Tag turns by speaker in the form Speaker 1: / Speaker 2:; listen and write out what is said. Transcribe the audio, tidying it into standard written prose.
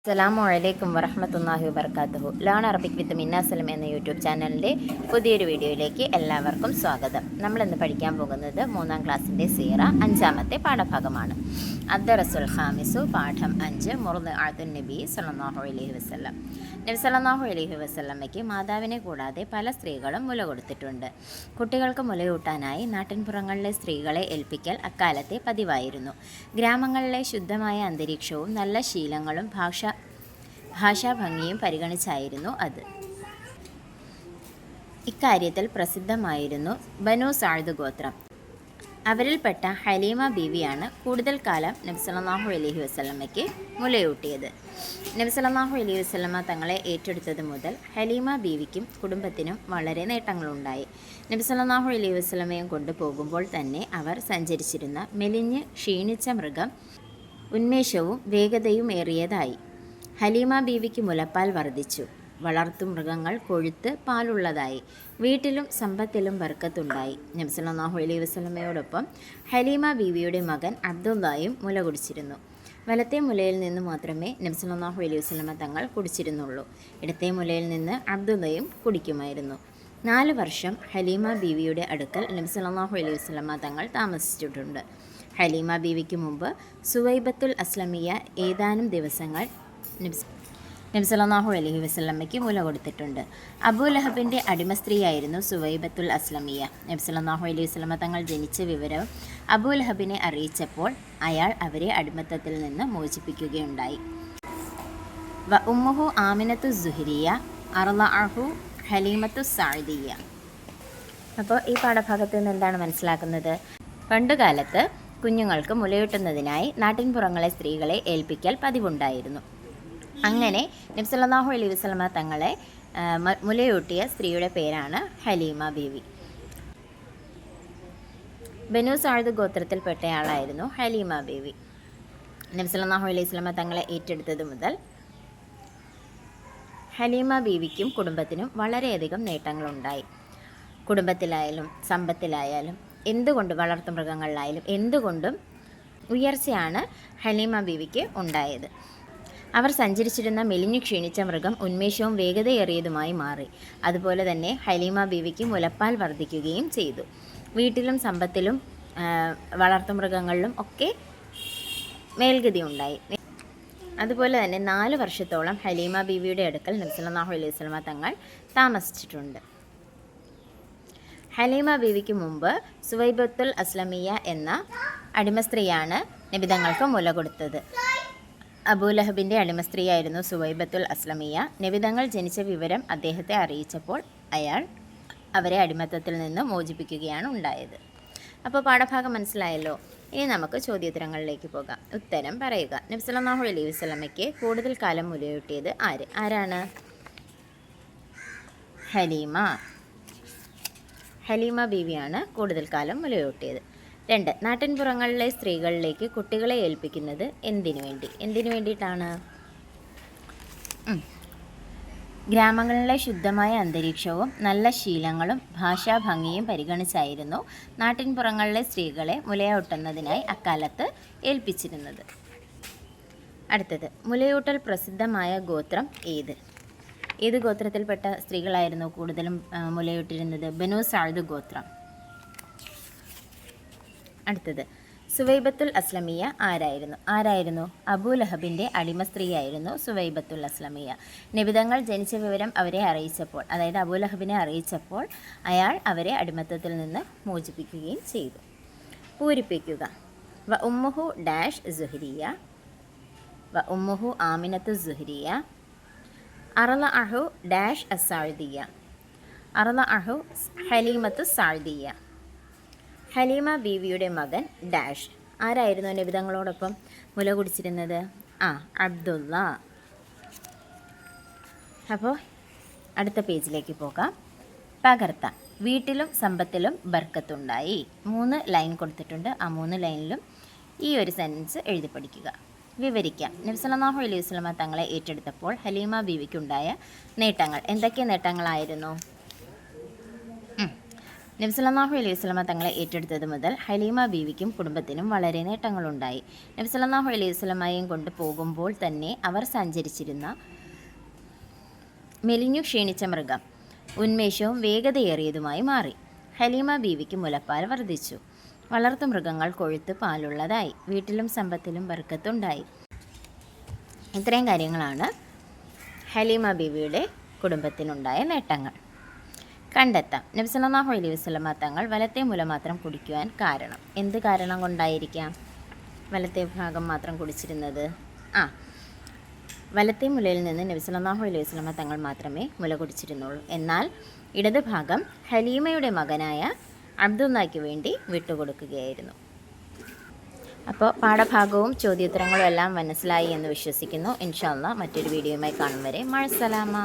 Speaker 1: അസ്സലാമു അലൈക്കും വറഹ്മത്തുള്ളാഹി വബറകാതുഹു. ലേൺ അറബിക് വിത്ത് മിന്ന സലം എന്ന യൂട്യൂബ് ചാനലിൻ്റെ പുതിയൊരു വീഡിയോയിലേക്ക് എല്ലാവർക്കും സ്വാഗതം. നമ്മളിന്ന് പഠിക്കാൻ പോകുന്നത് 3-ാം ക്ലാസ്സിൻ്റെ സീറ 5-ാമത്തെ പാഠഭാഗമാണ്. അദ്ദറസുൽ ഖാമിസു, പാഠം 5, മുർദിഅത്തുൻ നബി സല്ലല്ലാഹു അലൈഹി വസല്ലം. നബി സല്ലല്ലാഹു അലൈഹി വസല്ലമയ്ക്ക് മാതാവിനെ കൂടാതെ പല സ്ത്രീകളും മുല കൊടുത്തിട്ടുണ്ട്. കുട്ടികൾക്ക് മുലയൂട്ടാനായി നാട്ടിൻപുറങ്ങളിലെ സ്ത്രീകളെ ഏൽപ്പിക്കൽ അക്കാലത്തെ പതിവായിരുന്നു. ഗ്രാമങ്ങളിലെ ശുദ്ധമായ അന്തരീക്ഷവും നല്ല ശീലങ്ങളും ഭാഷാഭംഗിയും പരിഗണിച്ചായിരുന്നു അത്. ഇക്കാര്യത്തിൽ പ്രസിദ്ധമായിരുന്നു ബനു സഅദ് ഗോത്രം. അവരിൽപ്പെട്ട ഹലീമ ബീവിയാണ് കൂടുതൽ കാലം നബി സല്ലല്ലാഹു അലൈഹി വസല്ലമയ്ക്ക് മുലയൂട്ടിയത്. നബി സല്ലല്ലാഹു അലൈഹി വസല്ലമ തങ്ങളെ ഏറ്റെടുത്തത് മുതൽ ഹലീമ ബീവിക്കും കുടുംബത്തിനും വളരെ നേട്ടങ്ങളുണ്ടായി. നബി സല്ലല്ലാഹു അലൈഹി വസല്ലമയും കൊണ്ടുപോകുമ്പോൾ തന്നെ അവർ സഞ്ചരിച്ചിരുന്ന മെലിഞ്ഞ് ക്ഷീണിച്ച മൃഗം ഉന്മേഷവും വേഗതയും ഏറിയതായി. ഹലീമ ബീവിക്ക് മുലപ്പാൽ വർദ്ധിച്ചു. വളർത്തുമൃഗങ്ങൾ കൊഴുത്ത് പാലുള്ളതായി. വീട്ടിലും സമ്പത്തിലും ബർക്കത്തുണ്ടായി. നബി സല്ലല്ലാഹു അലൈഹി വസല്ലമയോടൊപ്പം ഹലീമ ബീവിയുടെ മകൻ അബ്ദുള്ളയും മുല കുടിച്ചിരുന്നു. വലത്തെ മുലയിൽ നിന്ന് മാത്രമേ നബി സല്ലല്ലാഹു അലൈഹി വസല്ലമ തങ്ങൾ കുടിച്ചിരുന്നുള്ളൂ. ഇടത്തെ മുലയിൽ നിന്ന് അബ്ദുള്ളയും കുടിക്കുമായിരുന്നു. 4 വർഷം ഹലീമ ബീവിയുടെ അടുക്കൽ നബി സല്ലല്ലാഹു അലൈഹി വസല്ലമ തങ്ങൾ താമസിച്ചിട്ടുണ്ട്. ഹലീമ ബീവിക്ക് മുമ്പ് സുവൈബത്തുൽ അസ്ലമിയ ഏതാനും ദിവസങ്ങൾ നബി സല്ലല്ലാഹു അലൈഹി വസല്ലമയ്ക്ക് മുല കൊടുത്തിട്ടുണ്ട്. അബൂലഹബിൻ്റെ അടിമ സ്ത്രീയായിരുന്നു സുവൈബത്തുൽ അസ്ലമിയ. നബി സല്ലല്ലാഹു അലൈഹി വസല്ലമ തങ്ങൾ ജനിച്ച വിവരം അബൂലഹബിനെ അറിയിച്ചപ്പോൾ അയാൾ അവരെ അടിമത്തത്തിൽ നിന്ന് മോചിപ്പിക്കുകയുണ്ടായി. വ ഉമ്മുഹു ആമിനത്തു സുഹരിയ അർളഅഹു ഹലീമത്തു സഅദിയ. അപ്പോൾ ഈ പാഠഭാഗത്ത് നിന്ന് എന്താണ് മനസ്സിലാക്കുന്നത്? പണ്ടുകാലത്ത് കുഞ്ഞുങ്ങൾക്ക് മുലയൂട്ടുന്നതിനായി നാട്ടിൻപുറങ്ങളെ സ്ത്രീകളെ ഏൽപ്പിക്കൽ പതിവുണ്ടായിരുന്നു. അങ്ങനെ നബി സല്ലല്ലാഹു അലൈഹി വസല്ലമ തങ്ങളെ മുലയൂട്ടിയ സ്ത്രീയുടെ പേരാണ് ഹലീമ ബീവി. ബനു സഅദ് ഗോത്രത്തിൽപ്പെട്ടയാളായിരുന്നു ഹലീമ ബീവി. നബി സല്ലല്ലാഹു അലൈഹി വസല്ലമ തങ്ങളെ ഏറ്റെടുത്തത് മുതൽ ഹലീമ ബീവിക്കും കുടുംബത്തിനും വളരെയധികം നേട്ടങ്ങളുണ്ടായി. കുടുംബത്തിലായാലും സമ്പത്തിലായാലും വളർത്തുമൃഗങ്ങളിലായാലും എന്തുകൊണ്ടും ഉയർച്ചയാണ് ഹലീമ ബീവിക്ക് ഉണ്ടായത്. അവർ സഞ്ചരിച്ചിരുന്ന മെലിഞ്ഞു ക്ഷീണിച്ച മൃഗം ഉന്മേഷവും വേഗതയേറിയതുമായി മാറി. അതുപോലെ തന്നെ ഹലീമ ബീവിക്ക് മുലപ്പാൽ വർദ്ധിക്കുകയും ചെയ്തു. വീട്ടിലും സമ്പത്തിലും വളർത്തുമൃഗങ്ങളിലും ഒക്കെ മേൽഗതി ഉണ്ടായി. അതുപോലെ തന്നെ 4 വർഷത്തോളം ഹലീമ ബീവിയുടെ അടുക്കൽ നബി സല്ലല്ലാഹു അലൈഹി വസല്ലമ തങ്ങൾ താമസിച്ചിട്ടുണ്ട്. ഹലീമ ബീവിക്ക് മുമ്പ് സുവൈബത്തുൽ അസ്ലമിയ എന്ന അടിമസ്ത്രീയാണ് നബിതങ്ങൾക്ക് മുല കൊടുത്തത്. അബൂലഹബിൻ്റെ അടിമസ്ത്രീയായിരുന്നു സുവൈബത്തുൽ അസ്ലമിയ. നബിതങ്ങൾ ജനിച്ച വിവരം അദ്ദേഹത്തെ അറിയിച്ചപ്പോൾ അയാൾ അവരെ അടിമത്തത്തിൽ നിന്ന് മോചിപ്പിക്കുകയാണ് ഉണ്ടായത്. അപ്പോൾ പാഠഭാഗം മനസ്സിലായല്ലോ. ഇനി നമുക്ക് ചോദ്യോത്തരങ്ങളിലേക്ക് പോകാം. ഉത്തരം പറയുക. നബി സല്ലല്ലാഹു അലൈഹി വസല്ലമയ്ക്ക് കൂടുതൽ കാലം മുലയൂട്ടിയത് ആരാണ്? ഹലീമ ബീവിയാണ് കൂടുതൽ കാലം മുലയൂട്ടിയത്. 2. നാട്ടിൻപുറങ്ങളിലെ സ്ത്രീകളിലേക്ക് കുട്ടികളെ ഏൽപ്പിക്കുന്നത് എന്തിനു വേണ്ടിയിട്ടാണ്? ഗ്രാമങ്ങളിലെ ശുദ്ധമായ അന്തരീക്ഷവും നല്ല ശീലങ്ങളും ഭാഷാഭംഗിയും പരിഗണിച്ചായിരുന്നു നാട്ടിൻപുറങ്ങളിലെ സ്ത്രീകളെ മുലയൂട്ടുന്നതിനായി അക്കാലത്ത് ഏൽപ്പിച്ചിരുന്നത്. അടുത്തത്, മുലയൂട്ടൽ പ്രസിദ്ധമായ ഗോത്രം ഏത് ഗോത്രത്തിൽപ്പെട്ട സ്ത്രീകളായിരുന്നു കൂടുതലും മുലയൂട്ടിരുന്നത്? ബനു സഅദ് ഗോത്രം. അടുത്തത്, സുവൈബത്തുൽ അസ്ലമിയ ആരായിരുന്നു? അബൂലഹബിൻ്റെ അടിമ സ്ത്രീയായിരുന്നു സുവൈബത്തുൽ അസ്ലമിയ. നബിതങ്ങൾ ജനിച്ച വിവരം അവരെ അറിയിച്ചപ്പോൾ, അതായത് അബൂലഹബിനെ അറിയിച്ചപ്പോൾ അയാൾ അവരെ അടിമത്തത്തിൽ നിന്ന് മോചിപ്പിക്കുകയും ചെയ്തു. പൂരിപ്പിക്കുക. വ ഉമ്മുഹു ഡാഷ് സുഹരിയ, വ ഉമ്മുഹു ആമിനത്തു സുഹരിയ, അർളഅഹു ഡാഷ് അസ്സഅദിയ, അർളഅഹു ഹലീമത്തു സഅദിയ. ഹലീമ ബീവിയുടെ മകൻ ഡാഷ്. ആരായിരുന്നു നബിതങ്ങളോടൊപ്പം മുല കുടിച്ചിരുന്നത്? അബ്ദുള്ള. അപ്പോൾ അടുത്ത പേജിലേക്ക് പോകാം. പകർത്താം. വീട്ടിലും സമ്പത്തിലും ബർക്കത്തുണ്ടായി. 3 ലൈൻ കൊടുത്തിട്ടുണ്ട്. ആ 3 ലൈനിലും ഈ ഒരു സെൻറ്റൻസ് എഴുതി പഠിക്കുക. വിവരിക്കാം. നബി സല്ലല്ലാഹു അലൈഹി വസല്ലമ തങ്ങളെ ഏറ്റെടുത്തപ്പോൾ ഹലീമ ബീവിക്കുണ്ടായ നേട്ടങ്ങൾ എന്തൊക്കെ നേട്ടങ്ങളായിരുന്നു? നബി സല്ലല്ലാഹു അലൈഹി വസല്ലമ തങ്ങളെ ഏറ്റെടുത്തത് മുതൽ ഹലീമ ബീവിക്കും കുടുംബത്തിനും വളരെ നേട്ടങ്ങളുണ്ടായി. നബി സല്ലല്ലാഹു അലൈഹി വസല്ലമയെയും കൊണ്ട് പോകുമ്പോൾ തന്നെ അവർ സഞ്ചരിച്ചിരുന്ന മെലിഞ്ഞു ക്ഷീണിച്ച മൃഗം ഉന്മേഷവും വേഗതയേറിയതുമായി മാറി. ഹലീമ ബീവിക്ക് മുലപ്പാൽ വർദ്ധിച്ചു. വളർത്തു മൃഗങ്ങൾ കൊഴുത്ത് പാലുള്ളതായി. വീട്ടിലും സമ്പത്തിലും ബർക്കത്തുണ്ടായി. ഇത്രയും കാര്യങ്ങളാണ് ഹലീമ ബീവിയുടെ കുടുംബത്തിനുണ്ടായ നേട്ടങ്ങൾ. കണ്ടെത്താം. നബി സല്ലല്ലാഹു അലൈഹി വസല്ലമ തങ്ങൾ വലത്തെ മുല മാത്രം കുടിക്കുവാൻ കാരണം. എന്ത് കാരണം കൊണ്ടായിരിക്കാം വലത്തെ ഭാഗം മാത്രം കുടിച്ചിരുന്നത്? വലത്തെ മുലയിൽ നിന്ന് നബി സല്ലല്ലാഹു അലൈഹി വസല്ലമ തങ്ങൾ മാത്രമേ മുല കുടിച്ചിരുന്നുള്ളൂ. എന്നാൽ ഇടത് ഭാഗം ഹലീമയുടെ മകനായ അബ്ദുള്ളയ്ക്ക് വേണ്ടി വിട്ടുകൊടുക്കുകയായിരുന്നു. അപ്പോൾ പാഠഭാഗവും ചോദ്യോത്തരങ്ങളും എല്ലാം മനസ്സിലായി എന്ന് വിശ്വസിക്കുന്നു. ഇൻഷാ അല്ലാഹ് മറ്റൊരു വീഡിയോയുമായി കാണും വരെ മഅസ്സലാമ.